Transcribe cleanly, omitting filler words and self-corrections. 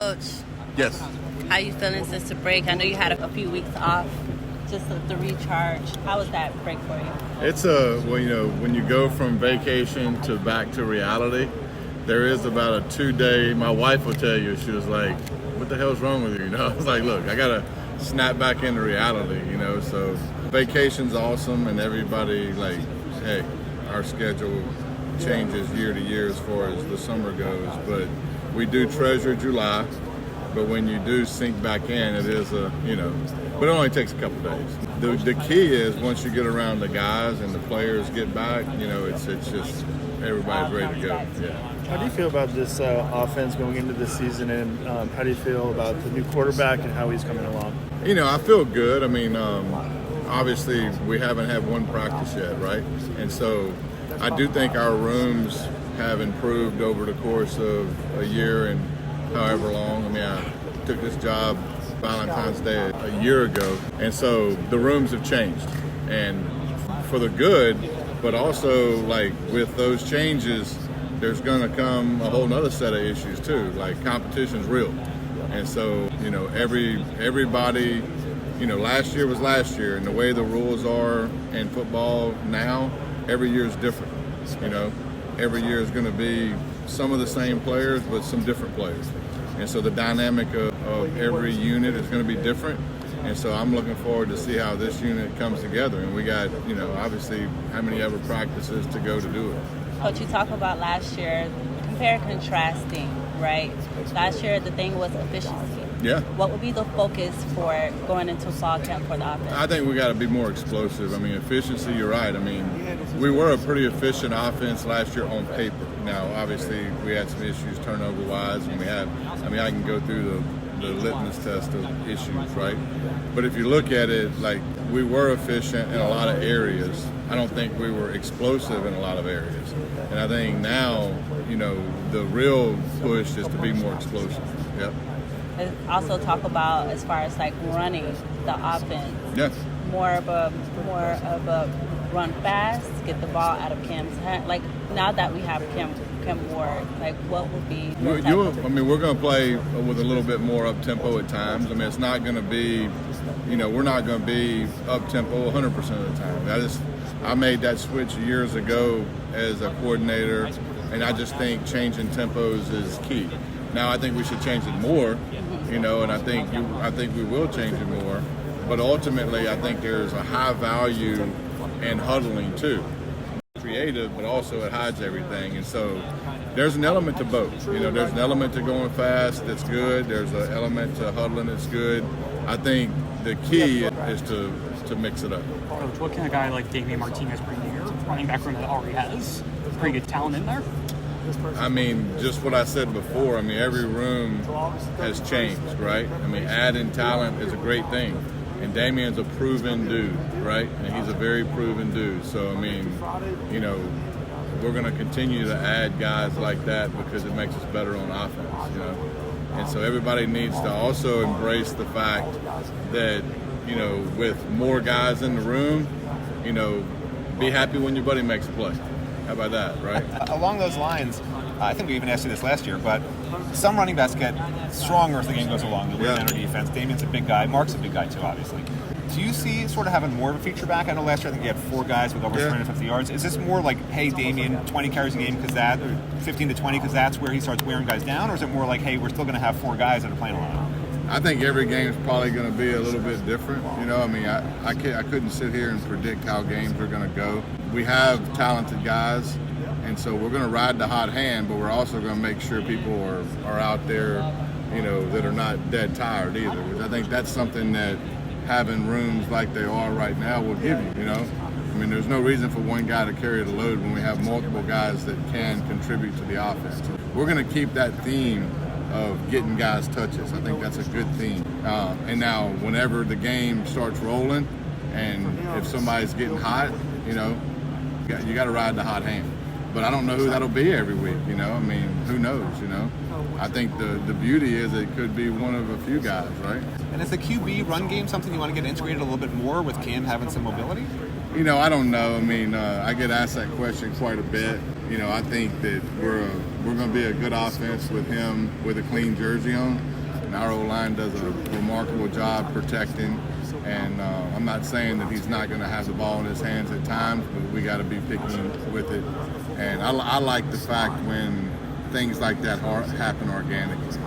Coach, Yes. how you feeling since the break? I know you had a few weeks off just to recharge. How was that break for you? It's when you go from vacation to back to reality, there is about a 2-day, my wife will tell you, she was like, what the hell's wrong with you? I was like, look, I got to snap back into reality, so vacation's awesome and everybody hey, our schedule changes year to year as far as the summer goes, but we do treasure July. But when you do sink back in, it is but it only takes a couple days. The key is once you get around the guys and the players get back, it's just everybody's ready to go. Yeah. How do you feel about this offense going into this season, and how do you feel about the new quarterback and how he's coming along? I feel good. Obviously we haven't had one practice yet, right? And so I do think our rooms have improved over the course of a year and however long. I took this job Valentine's Day a year ago, and so the rooms have changed, and for the good, but also with those changes, there's going to come a whole nother set of issues too. Competition's real, and so everybody, last year was last year, and the way the rules are in football now, every year is different. Every year is going to be some of the same players, but some different players. And so the dynamic of every unit is going to be different. And so I'm looking forward to see how this unit comes together. And we got, obviously how many ever practices to go to do it. Coach, you talk about last year, compare contrasting, right? Last year, the thing was efficiency. Yeah. What would be the focus for going into fall camp for the offense? I think we got to be more explosive. Efficiency, you're right. We were a pretty efficient offense last year on paper. Now, obviously, we had some issues turnover-wise, and I can go through the litmus test of issues, right? But if you look at it, we were efficient in a lot of areas. I don't think we were explosive in a lot of areas. And I think now, the real push is to be more explosive. Yep. And also talk about as far as running the offense. Yes. More of a run fast, get the ball out of Cam's hand. Now that we have Cam Ward, what would be? We're going to play with a little bit more up tempo at times. It's not going to be, we're not going to be up tempo 100% of the time. I made that switch years ago as a coordinator, and I just think changing tempos is key. Now I think we should change it more, and I think we will change it more. But ultimately, I think there's a high value in huddling too. Creative, but also it hides everything, and so there's an element to both. There's an element to going fast that's good. There's an element to huddling that's good. I think the key is to mix it up. Coach, what can a guy like Damian Martinez bring to your running back room that already has pretty good talent in there? Just what I said before. Every room has changed, right? Adding talent is a great thing. And Damian's a proven dude, right? And he's a very proven dude. So, we're going to continue to add guys like that because it makes us better on offense, And so everybody needs to also embrace the fact that, with more guys in the room, be happy when your buddy makes a play. How about that, right? Along those lines, I think we even asked you this last year, but some running backs get stronger as the game goes along. They lean on our defense. Damian's a big guy. Mark's a big guy too, obviously. Do you see sort of having more of a feature back? I know last year I think you had 4 guys with over 350 yards. Is this more hey, Damian, 20 carries a game because that, or 15 to 20 because that's where he starts wearing guys down? Or is it more hey, we're still going to have 4 guys that are playing a lot? I think every game is probably going to be a little bit different. I couldn't sit here and predict how games are going to go. We have talented guys, and so we're going to ride the hot hand, but we're also going to make sure people are out there, that are not dead tired either. Which I think that's something that having rooms like they are right now will give you, there's no reason for one guy to carry the load when we have multiple guys that can contribute to the offense. We're going to keep that theme of getting guys touches. I think that's a good theme. And now whenever the game starts rolling and if somebody's getting hot, you got to ride the hot hand. But I don't know who that'll be every week, who knows, I think the beauty is it could be one of a few guys, right? And is the QB run game something you want to get integrated a little bit more with Cam having some mobility? You know, I don't know. I mean, I get asked that question quite a bit. You know, I think that we're going to be a good offense with him with a clean jersey on. And our O-line does a remarkable job protecting. And I'm not saying that he's not going to have the ball in his hands at times, but we got to be picky with it. And I like the fact when things like that happen organically.